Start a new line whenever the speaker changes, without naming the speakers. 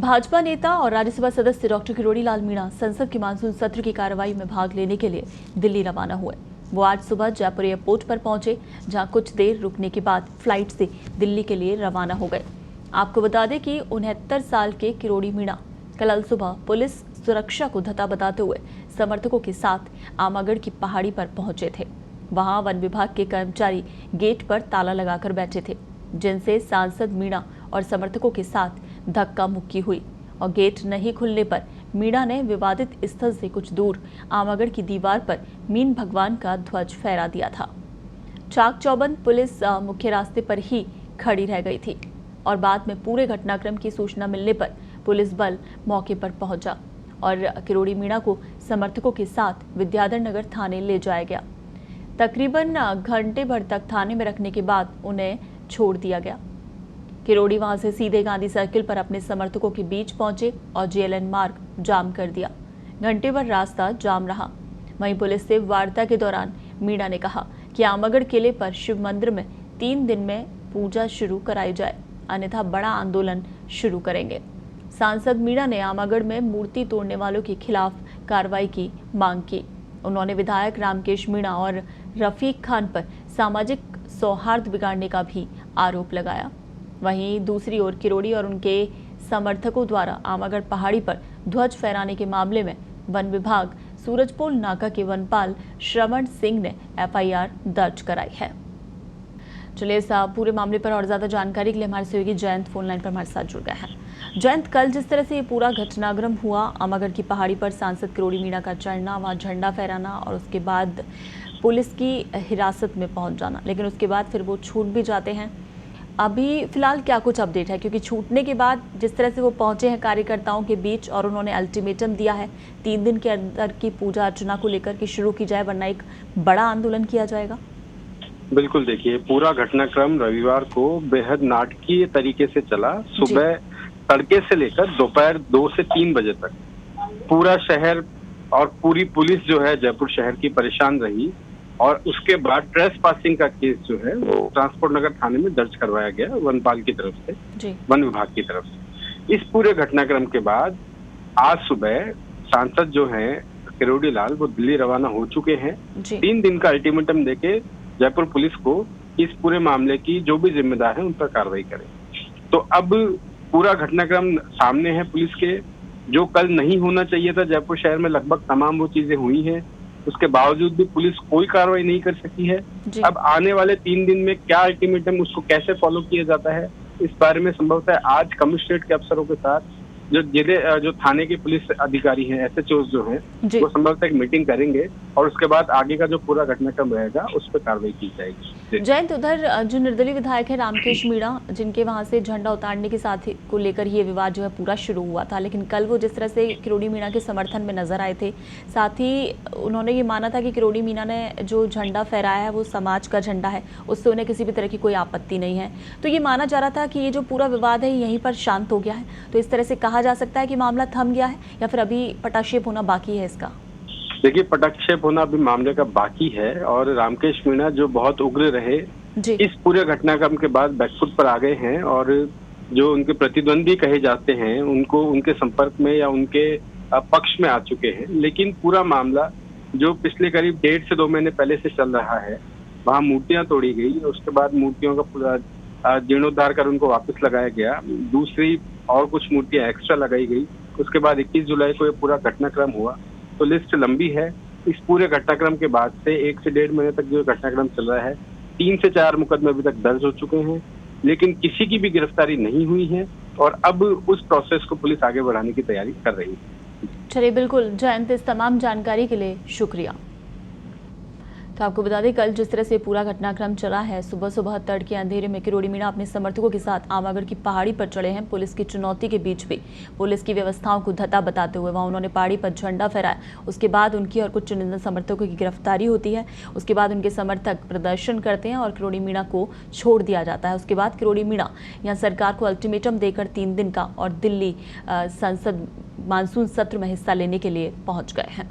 भाजपा नेता और राज्यसभा सदस्य डॉक्टर किरोड़ी लाल मीणा संसद के मानसून सत्र की कार्रवाई में भाग लेने के लिए दिल्ली रवाना हुए। वो आज सुबह जयपुर एयरपोर्ट पर पहुंचे, जहां कुछ देर रुकने के बाद फ्लाइट से दिल्ली के लिए रवाना हो गए। आपको बता दें कि 69 साल के किरोड़ी मीणा कल सुबह पुलिस सुरक्षा को धता बताते हुए समर्थकों के साथ आमागढ़ की पहाड़ी पर पहुंचे थे। वहां वन विभाग के कर्मचारी गेट पर ताला लगाकर बैठे थे, जिनसे सांसद मीणा और समर्थकों के साथ धक्का मुक्की हुई और गेट नहीं खुलने पर मीणा ने विवादित स्थल से कुछ दूर आमागढ़ की दीवार पर मीन भगवान का ध्वज फहरा दिया था। चाक चौबंद पुलिस मुख्य रास्ते पर ही खड़ी रह गई थी और बाद में पूरे घटनाक्रम की सूचना मिलने पर पुलिस बल मौके पर पहुंचा और किरोड़ी मीणा को समर्थकों के साथ विद्याधर नगर थाने ले जाया गया। तकरीबन घंटे भर तक थाने में रखने के बाद उन्हें छोड़ दिया गया। किरोड़ी वहां से सीधे गांधी सर्किल पर अपने समर्थकों के बीच पहुंचे और जेएलएन मार्ग जाम कर दिया। घंटे भर रास्ता जाम रहा। वहीं पुलिस से वार्ता के दौरान मीणा ने कहा कि आमागढ़ किले पर शिव मंदिर में 3 दिन में पूजा शुरू कराई जाए, अन्यथा बड़ा आंदोलन शुरू करेंगे। सांसद मीणा ने आमागढ़ में मूर्ति तोड़ने वालों के खिलाफ कार्रवाई की मांग की। उन्होंने विधायक रामकेश मीणा और रफीक खान पर सामाजिक सौहार्द बिगाड़ने का भी आरोप लगाया। वहीं दूसरी ओर किरोड़ी और उनके समर्थकों द्वारा आमागढ़ पहाड़ी पर ध्वज फहराने के मामले में वन विभाग सूरजपोल नाका के वनपाल श्रवण सिंह ने एफआईआर दर्ज कराई है। चलिए इस पूरे मामले पर और ज्यादा जानकारी के लिए हमारे सहयोगी जयंत फोन लाइन पर हमारे साथ जुड़ गए हैं। जयंत, कल जिस तरह से ये पूरा घटनाक्रम हुआ, आमागढ़ की पहाड़ी पर सांसद किरोड़ी मीणा का चढ़ना, वहां झंडा फहराना और उसके बाद पुलिस की हिरासत में पहुंच जाना, लेकिन उसके बाद फिर वो छूट भी जाते हैं। अभी फिलहाल क्या कुछ अपडेट है, क्योंकि छूटने के बाद जिस तरह से वो पहुंचे हैं कार्यकर्ताओं के बीच और उन्होंने अल्टीमेटम दिया है 3 दिन के अंदर की पूजा अर्चना को लेकर कि शुरू की जाए, वरना एक बड़ा आंदोलन किया जाएगा।
बिल्कुल, देखिए पूरा घटनाक्रम रविवार को बेहद नाटकीय तरीके से चला। सुबह तड़के से लेकर दोपहर 2 से 3 बजे तक पूरा शहर और पूरी पुलिस जो है जयपुर शहर की परेशान रही और उसके बाद ट्रेस पासिंग का केस जो है वो ट्रांसपोर्ट नगर थाने में दर्ज करवाया गया वनपाल की तरफ से, वन विभाग की तरफ से। इस पूरे घटनाक्रम के बाद आज सुबह सांसद जो हैं किरोड़ी लाल वो दिल्ली रवाना हो चुके हैं। 3 दिन का अल्टीमेटम देके जयपुर पुलिस को इस पूरे मामले की जो भी जिम्मेदार है उन पर कार्रवाई करें। तो अब पूरा घटनाक्रम सामने है पुलिस के, जो कल नहीं होना चाहिए था जयपुर शहर में लगभग तमाम वो चीजें हुई हैं, उसके बावजूद भी पुलिस कोई कार्रवाई नहीं कर सकी है। अब आने वाले 3 दिन में क्या अल्टीमेटम, उसको कैसे फॉलो किया जाता है, इस बारे में संभवतः आज कमिश्नरेट के अफसरों के साथ जो थाने के पुलिस अधिकारी हैं, एसएचओ जो हैं, वो संभवतः एक मीटिंग करेंगे और उसके बाद आगे का जो पूरा घटनाक्रम रहेगा उस पर कार्रवाई की जाएगी।
जयंत, उधर जो निर्दलीय विधायक है रामकेश मीणा, जिनके वहां से झंडा उतारने के साथ को लेकर ये विवाद जो है पूरा शुरू हुआ था, लेकिन कल वो जिस तरह से किरोड़ी मीणा के समर्थन में नजर आए थे, साथ ही उन्होंने ये माना था कि किरोड़ी मीणा ने जो झंडा फहराया है वो समाज का झंडा है, उससे उन्हें किसी भी तरह की कोई आपत्ति नहीं है। तो ये माना जा रहा था कि ये जो पूरा विवाद है यहीं पर शांत हो गया है, तो इस तरह से कहा जा सकता है कि मामला थम गया है या फिर अभी पटाक्षेप होना बाकी है इसका?
देखिए, पटाक्षेप होना अभी मामले का बाकी है और रामकेश मीणा जो बहुत उग्र रहे इस पूरे घटनाक्रम के बाद बैकफुट पर आ गए हैं और जो उनके प्रतिद्वंदी कहे जाते हैं उनको उनके संपर्क में या उनके पक्ष में आ चुके हैं। लेकिन पूरा मामला जो पिछले करीब 1.5 से 2 महीने पहले से चल रहा है, वहाँ मूर्तियां तोड़ी गई, उसके बाद मूर्तियों का पूरा जीर्णोद्धार कर उनको वापस लगाया गया, दूसरी और कुछ मूर्तियां एक्स्ट्रा लगाई गई। उसके बाद 21 जुलाई को ये पूरा घटनाक्रम हुआ। तो लिस्ट लंबी है। इस पूरे घटनाक्रम के बाद से 1 से 1.5 महीने तक जो घटनाक्रम चल रहा है, 3 से 4 मुकदमे अभी तक दर्ज हो चुके हैं, लेकिन किसी की भी गिरफ्तारी नहीं हुई है और अब उस प्रोसेस को पुलिस आगे बढ़ाने की तैयारी कर रही है।
चलिए, बिल्कुल जयंत, इस तमाम जानकारी के लिए शुक्रिया। तो आपको बता दें, कल जिस तरह से पूरा घटनाक्रम चला है, सुबह सुबह तड़के अंधेरे में किरोड़ी मीणा अपने समर्थकों के साथ आमागढ़ की पहाड़ी पर चढ़े हैं। पुलिस की चुनौती के बीच भी पुलिस की व्यवस्थाओं को धता बताते हुए वहां उन्होंने पहाड़ी पर झंडा फहराया। उसके बाद उनकी और कुछ चुनिंदा समर्थकों की गिरफ्तारी होती है। उसके बाद उनके समर्थक प्रदर्शन करते हैं और किरोड़ी मीणा को छोड़ दिया जाता है। उसके बाद किरोड़ी मीणा यहाँ सरकार को अल्टीमेटम देकर 3 दिन का और दिल्ली संसद मानसून सत्र में हिस्सा लेने के लिए पहुंच गए हैं।